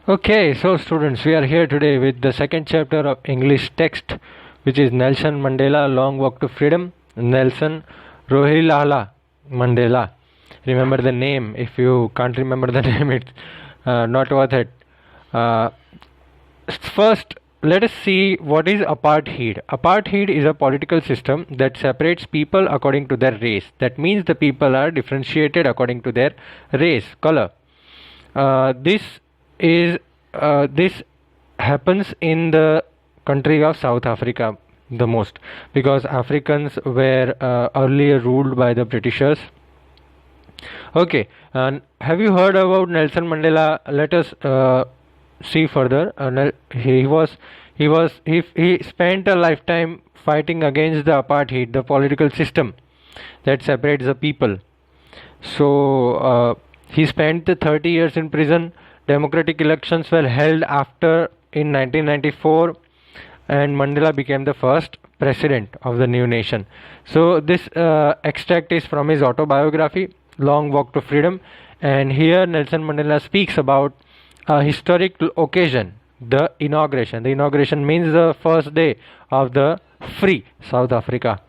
Okay, so students, we are here today with the second chapter of English text, which is Nelson Mandela Long Walk to Freedom. Nelson Rolihlahla Mandela. Remember the name. If you can't remember the name, it's not worth it. First, let us see what is apartheid. Apartheid is a political system that separates people according to their race. That means the people are differentiated according to their race, color. This happens in the country of South Africa the most, because Africans were earlier ruled by the Britishers. Okay, and have you heard about Nelson Mandela? Let us see further. He spent a lifetime fighting against the apartheid, the political system that separates the people. So he spent the 30 years in prison. Democratic elections were held after in 1994, and Mandela became the first president of the new nation. So this extract is from his autobiography, Long Walk to Freedom, and here Nelson Mandela speaks about a historic occasion, the inauguration. The inauguration means the first day of the free South Africa.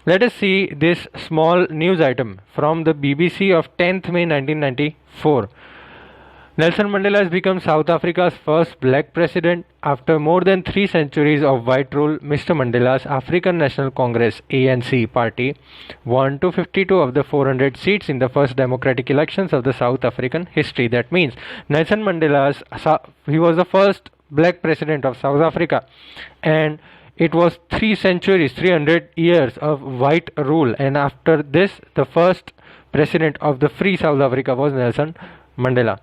Let us see this small news item from the BBC of 10th May 1994. Nelson Mandela has become South Africa's first black president. After more than 3 centuries of white rule, Mr. Mandela's African National Congress (ANC) party won 252 of the 400 seats in the first democratic elections of the South African history. That means Nelson he was the first black president of South Africa, and it was 3 centuries, 300 years of white rule, and after this, the first president of the free South Africa was Nelson Mandela.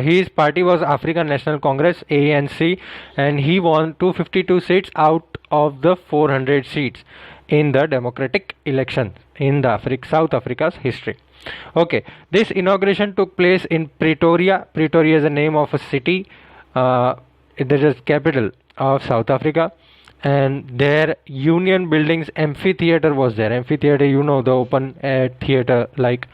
His party was African National Congress (ANC), and he won 252 seats out of the 400 seats in the democratic election in the South Africa's history. Okay, this inauguration took place in Pretoria. Pretoria is the name of a city. It is capital of South Africa, and their Union Buildings amphitheater was there. Amphitheater, you know, the open air theater like.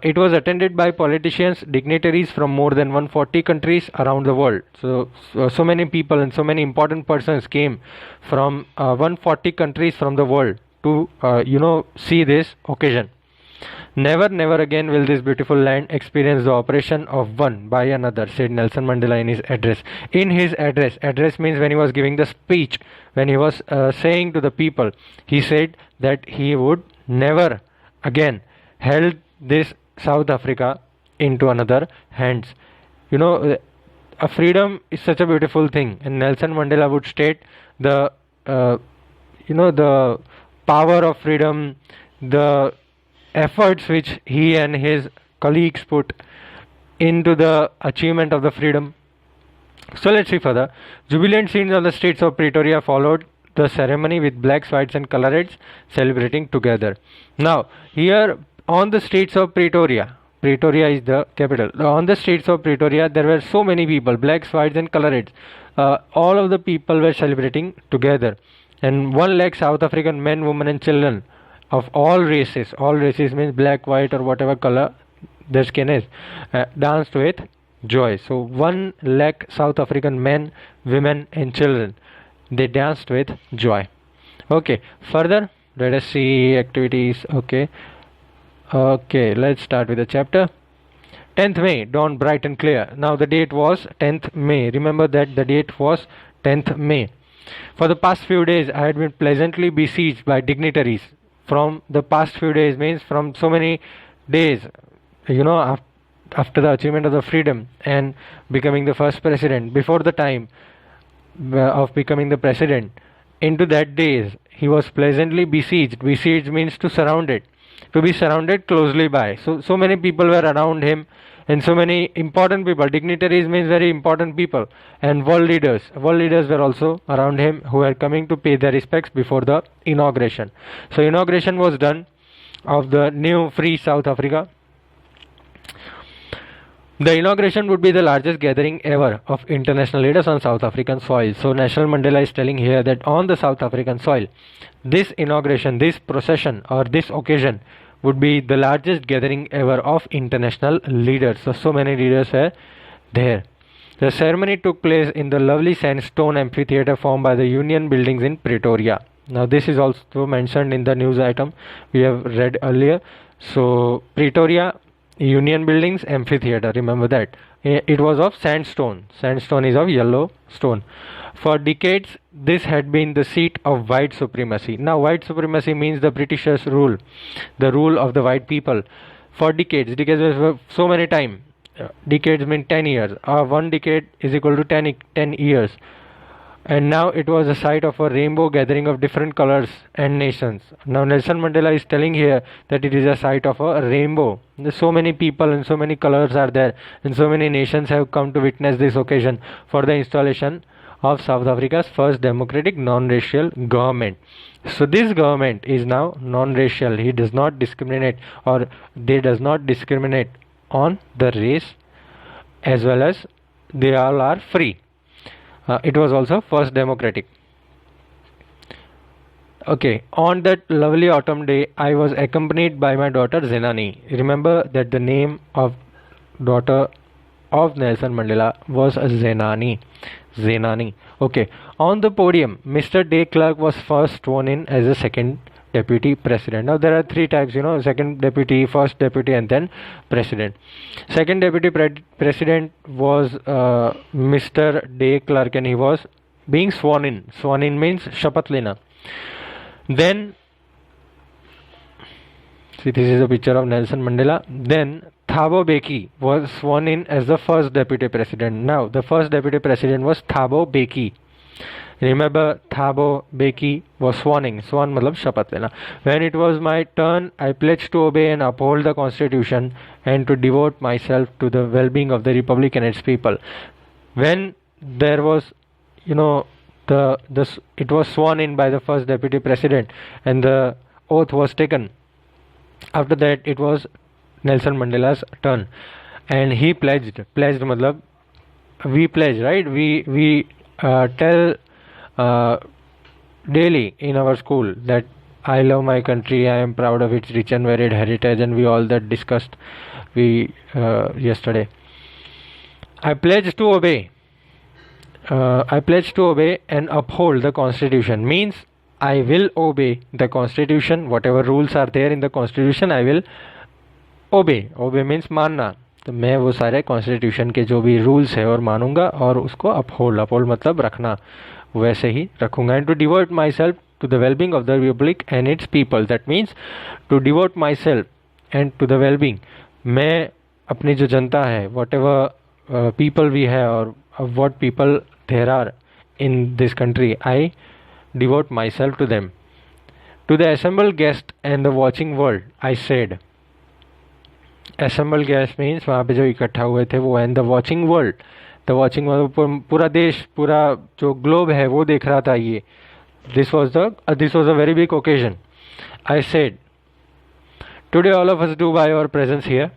It was attended by politicians, dignitaries from more than 140 countries around the world. So many people and so many important persons came from 140 countries from the world to see this occasion. Never again will this beautiful land experience the oppression of one by another, said Nelson Mandela in his address. In his address means when he was giving the speech, when he was saying to the people, he said that he would never again held this South Africa into another hands. A freedom is such a beautiful thing, and Nelson Mandela would state the the power of freedom, the efforts which he and his colleagues put into the achievement of the freedom. So let's see further. Jubilant scenes on the streets of Pretoria followed the ceremony, with blacks, whites and coloreds celebrating together. Now here on the streets of Pretoria is the capital. On the streets of Pretoria, there were so many people, blacks, whites, and coloreds. All of the people were celebrating together, and 1 lakh South African men, women, and children of all races. All races means black, white, or whatever color their skin is, danced with joy. So 1 lakh South African men, women, and children, they danced with joy. Okay, further let us see activities. Okay, let's start with the chapter. 10th May, dawn bright and clear. Now the date was 10th May. Remember that the date was 10th May. For the past few days, I had been pleasantly besieged by dignitaries. From the past few days means from so many days, after the achievement of the freedom and becoming the first president, before the time of becoming the president, into that days, he was pleasantly besieged. Besieged means to surround it. To be surrounded closely by. So many people were around him, and so many important people. Dignitaries means very important people, and world leaders. World leaders were also around him, who were coming to pay their respects before the inauguration. So inauguration was done of the new free South Africa. The inauguration would be the largest gathering ever of international leaders on South African soil. So Nelson Mandela is telling here that on the South African soil, this inauguration, this procession or this occasion would be the largest gathering ever of international leaders. So many leaders were there. The ceremony took place in the lovely sandstone amphitheater formed by the Union buildings in Pretoria. Now, this is also mentioned in the news item we have read earlier. So, Pretoria, Union buildings, amphitheater, remember that. It was of sandstone. Sandstone is of yellow stone. For decades, this had been the seat of white supremacy. Now, white supremacy means the Britishers' rule, the rule of the white people. For decades, was so many time. Decades mean 10 years. One decade is equal to 10 years. And now it was a site of a rainbow gathering of different colors and nations. Now Nelson Mandela is telling here that it is a site of a rainbow. There's so many people and so many colors are there, and so many nations have come to witness this occasion for the installation of South Africa's first democratic non-racial government. So this government is now non-racial. He does not discriminate, or they does not discriminate on the race, as well as they all are free. It was also first democratic. Okay, on that lovely autumn day, I was accompanied by my daughter Zenani. Remember that the name of daughter of Nelson Mandela was Zenani. Zenani. Okay, on the podium, Mr. de Klerk was first sworn in as the second deputy president. Now there are three types, second deputy, first deputy, and then president. Second deputy president was Mr. de Klerk, and he was being sworn in. Sworn in means shapath lena. Then, see, this is a picture of Nelson Mandela. Then Thabo Mbeki was sworn in as the first deputy president. Now the first deputy president was Thabo Mbeki. Remember, Thabo Mbeki was sworn. Sworn matlab shapath lena. When it was my turn, I pledged to obey and uphold the constitution and to devote myself to the well-being of the republic and its people. When there was, it was sworn in by the first deputy president and the oath was taken. After that, it was Nelson Mandela's turn, and he pledged. Pledged matlab we pledge, right? We tell daily in our school that I love my country, I am proud of its rich and varied heritage, and we all that discussed yesterday. I pledge to obey. I pledge to obey and uphold the constitution. Means I will obey the constitution. Whatever rules are there in the constitution, I will obey. Obey means मानना. तो मैं वो सारे constitution के जो भी rules है और मानूंगा और उसको अपहोल्ड. अपहोल्ड मतलब रखना, वैसे ही रखूंगा. And to devote myself to the wellbeing of the republic and its people. That means to devote myself and to the wellbeing. मैं अपनी जो जनता है, वॉट एवर पीपल वी है और what people there are in this country, I devote myself to them. To the assembled guest and the watching world I said. Assemble guest means वहाँ पे जो इकट्ठा हुए थे वो, and the watching world. The watching world पूरा देश, पूरा जो ग्लोब है वो देख रहा था ये. This was a very big occasion. I said, today all of us do by our presence here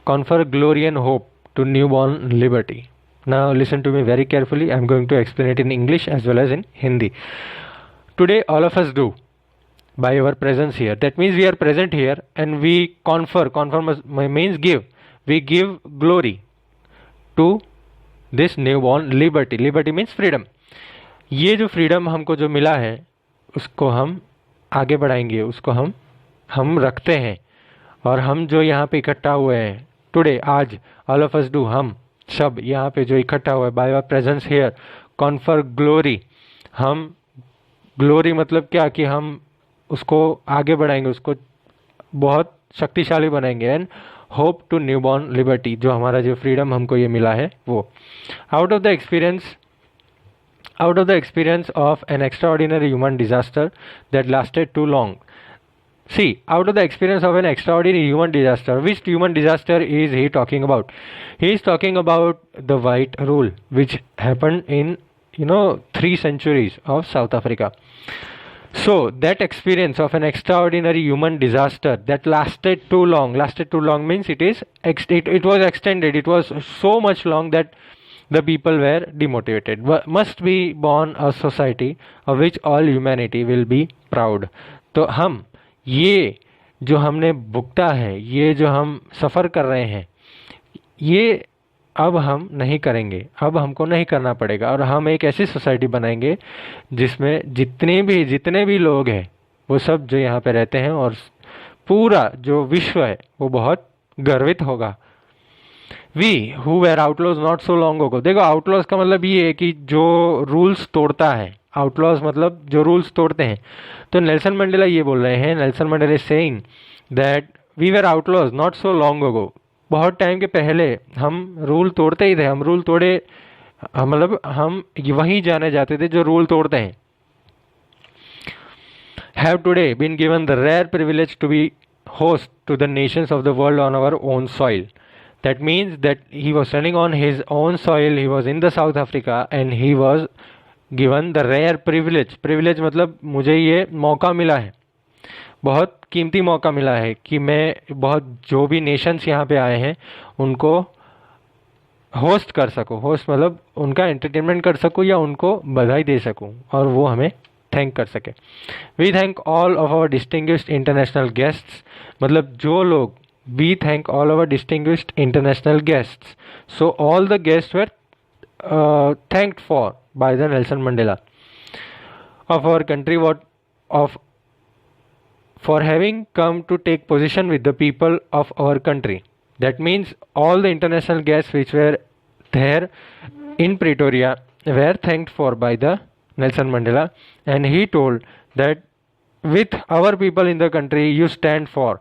confer glory and hope to newborn liberty. Now listen to me very carefully. I am going to explain it in English as well as in Hindi. Today all of us do by our presence here. That means we are present here and we confer means give. We give glory to this newborn liberty. Liberty means freedom. ये जो freedom हमको जो मिला है उसको हम आगे बढ़ाएंगे, उसको हम रखते हैं. और हम जो यहाँ पे इकट्ठा हुए हैं टुडे, आज, ऑल ऑफ अस डू, हम सब यहाँ पे जो इकट्ठा हुआ है, by our presence here confer glory. हम ग्लोरी मतलब क्या कि हम उसको आगे बढ़ाएंगे, उसको बहुत शक्तिशाली बनाएंगे. And hope to newborn liberty, जो हमारा जो फ्रीडम हमको ये मिला है वो. Out of the experience of an extraordinary human disaster that lasted too long. See, out of the experience of an extraordinary human disaster, which human disaster is he talking about? He is talking about the white rule, which happened in 3 centuries of South Africa. So that experience of an extraordinary human disaster that lasted too long. Lasted too long means it was extended. It was so much long that the people were demotivated. Must be born a society of which all humanity will be proud. तो हम ये जो हमने भुगता है, ये जो हम सफ़र कर रहे हैं, ये अब हम नहीं करेंगे, अब हमको नहीं करना पड़ेगा, और हम एक ऐसी सोसाइटी बनाएंगे जिसमें जितने भी लोग हैं वो सब जो यहाँ पे रहते हैं और पूरा जो विश्व है वो बहुत गर्वित होगा। We who were outlaws not so long ago, देखो आउटलॉज का मतलब ये है कि जो रूल्स तोड़ता है, आउटलॉज मतलब जो रूल्स तोड़ते हैं। तो नेल्सन मंडेला ये बोल रहे हैं, Nelson Mandela is saying that we were outlaws not so long ago, बहुत टाइम के पहले हम रूल तोड़ते ही थे, हम रूल तोड़े, मतलब हम वहीं जाने जाते थे जो रूल तोड़ते हैं। Have today been given the rare privilege to be host to the nations of the world on our own soil. That means that he was standing on his own soil, he was in the South Africa and he was given the rare privilege. Privilege मतलब मुझे ये मौका मिला है, बहुत कीमती मौका मिला है कि मैं बहुत जो भी नेशंस यहाँ पे आए हैं उनको होस्ट कर सकूँ, होस्ट मतलब उनका एंटरटेनमेंट कर सकूँ या उनको बधाई दे सकूँ और वो हमें थैंक कर सके। We thank all of our distinguished international guests, मतलब जो लोग, we thank all our distinguished international guests, so all the guest were thanked for by the Nelson Mandela of our country, what of for having come to take position with the people of our country. That means all the international guests which were there in Pretoria were thanked for by the Nelson Mandela, and he told that with our people in the country you stand for,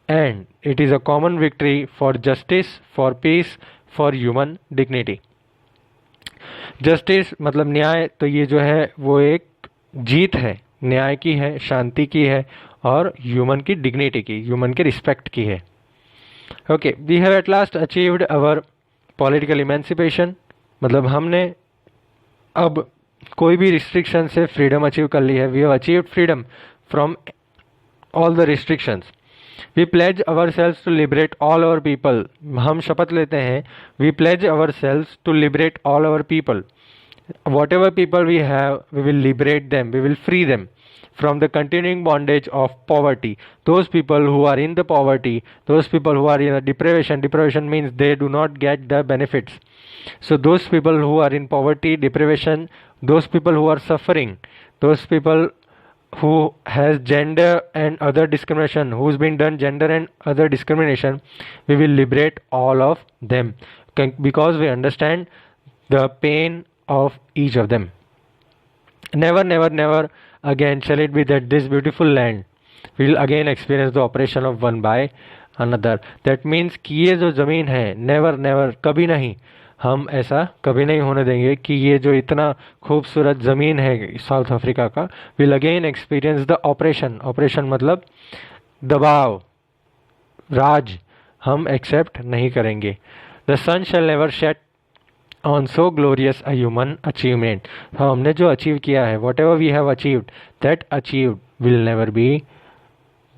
and it is a common victory for justice, for peace, for human dignity. Justice मतलब न्याय, तो ये जो है वो एक जीत है, न्याय की है, शांति की है और ह्यूमन की डिग्निटी की, ह्यूमन के रिस्पेक्ट की है। Okay, we have at last achieved our political emancipation, मतलब हमने अब कोई भी रिस्ट्रिक्शन से फ्रीडम अचीव कर ली है। We have achieved freedom from all the restrictions. We pledge our selves to liberate all our people, हम शपथ लेते हैं, we pledge our selves to liberate all our people, whatever people we have, we will liberate them, we will free them from the continuing bondage of poverty. Those people who are in the poverty, those people who are in a deprivation means they do not get the benefits. So those people who are in poverty, deprivation, those people who are suffering, those people who has gender and other discrimination, who's been done gender and other discrimination, we will liberate all of them because we understand the pain of each of them. Never, never, never again shall it be that this beautiful land will again experience the oppression of one by another. That means कि ये जो ज़मीन है, never, never, कभी नहीं, हम ऐसा कभी नहीं होने देंगे कि ये जो इतना खूबसूरत ज़मीन है साउथ अफ्रीका का, will again experience the oppression. Oppression मतलब दबाव, राज, हम एक्सेप्ट नहीं करेंगे. The sun shall never set on so glorious a human achievement. हमने जो अचीव किया है, whatever we have achieved, that achieved will never be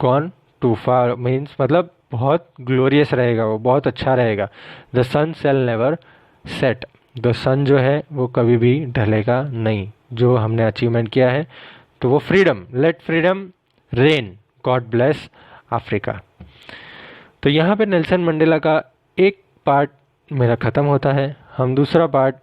gone too far. means मतलब बहुत ग्लोरियस रहेगा, वो बहुत अच्छा रहेगा. The sun shall never set. The sun जो है वो कभी भी ढलेगा नहीं. जो हमने अचीवमेंट किया है तो वो freedom, let freedom reign, God bless Africa. तो यहाँ पे नेल्सन मंडेला का एक पार्ट मेरा ख़त्म होता है. हम दूसरा पार्ट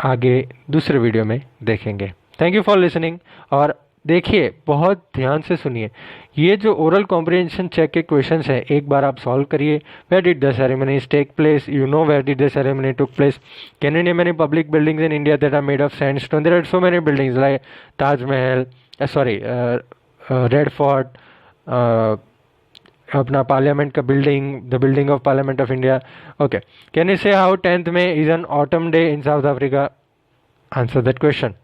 आगे दूसरे वीडियो में देखेंगे. Thank you for listening. और देखिए, बहुत ध्यान से सुनिए, ये जो ओरल कॉम्प्रिहेंशन चेक के क्वेश्चंस हैं, एक बार आप सॉल्व करिए. Where did the ceremonies take place? You know where did the ceremony took place? Can you name any public buildings in India that are made of sandstone? There are so many buildings like Taj Mahal, Red Fort, अपना parliament का building, the building of parliament of India. Okay, can you say how 10th May is an autumn day in South Africa? Answer that question.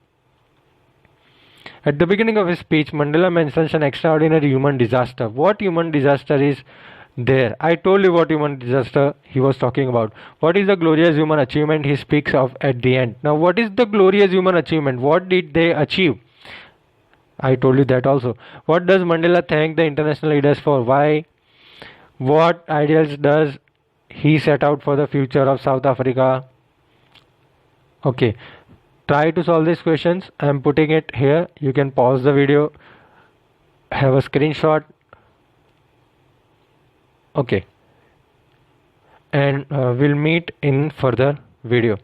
At the beginning of his speech, Mandela mentions an extraordinary human disaster. What human disaster is there? I told you what human disaster he was talking about. What is the glorious human achievement he speaks of at the end? Now, what is the glorious human achievement? What did they achieve? I told you that also. What does Mandela thank the international leaders for? Why? What ideals does he set out for the future of South Africa? Okay. Try to solve these questions. I am putting it here. You can pause the video, have a screenshot. Okay. and we'll meet in further video.